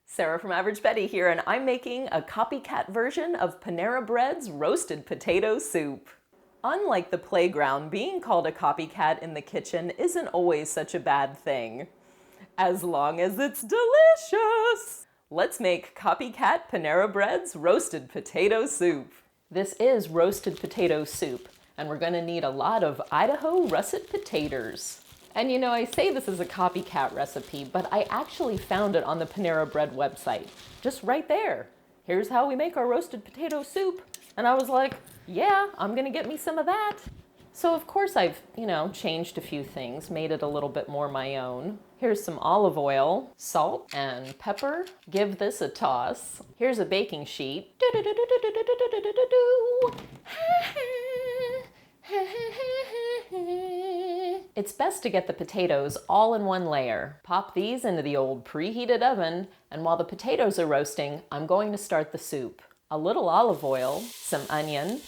Sarah from AverageBetty here, and I'm making a copycat version of Panera Bread's roasted potato soup. Unlike the playground, being called a copycat in the kitchen isn't always such a bad thing, as long as it's delicious. Let's make copycat Panera Bread's roasted potato soup. This is roasted potato soup, and we're gonna need a lot of Idaho russet potatoes. And you know, I say this is a copycat recipe, but I actually found it on the Panera Bread website, just right there. Here's how we make our roasted potato soup. And I was like, yeah, I'm gonna get me some of that. So of course I've, changed a few things, made it a little bit more my own. Here's some olive oil, salt, and pepper. Give this a toss. Here's a baking sheet. It's best to get the potatoes all in one layer. Pop these into the old preheated oven, and while the potatoes are roasting, I'm going to start the soup. A little olive oil, some onion,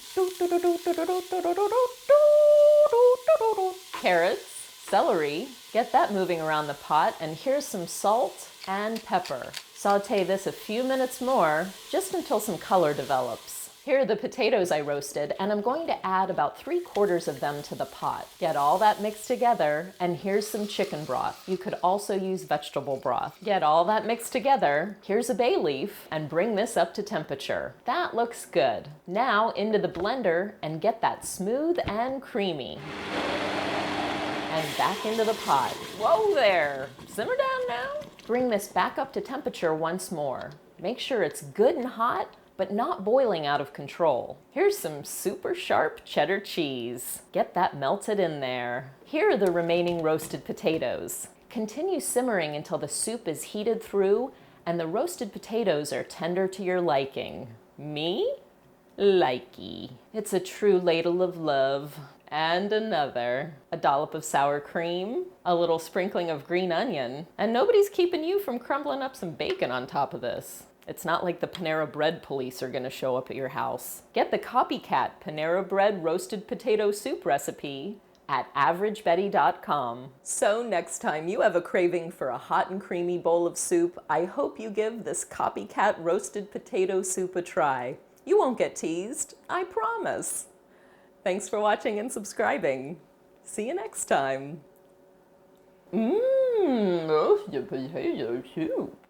carrots, celery. Get that moving around the pot, and here's some salt and pepper. Saute this a few minutes more, just until some color develops. Here are the potatoes I roasted, and I'm going to add about 3/4 of them to the pot. Get all that mixed together, and here's some chicken broth. You could also use vegetable broth. Get all that mixed together. Here's a bay leaf, and bring this up to temperature. That looks good. Now into the blender and get that smooth and creamy. And back into the pot. Whoa there! Simmer down now. Bring this back up to temperature once more. Make sure it's good and hot, but not boiling out of control. Here's some super sharp cheddar cheese. Get that melted in there. Here are the remaining roasted potatoes. Continue simmering until the soup is heated through and the roasted potatoes are tender to your liking. Me? Likey. It's a true ladle of love. And another. A dollop of sour cream, a little sprinkling of green onion, and nobody's keeping you from crumbling up some bacon on top of this. It's not like the Panera Bread police are gonna show up at your house. Get the copycat Panera Bread roasted potato soup recipe at AverageBetty.com. So next time you have a craving for a hot and creamy bowl of soup, I hope you give this copycat roasted potato soup a try. You won't get teased, I promise. Thanks for watching and subscribing. See you next time. Roasted potato soup.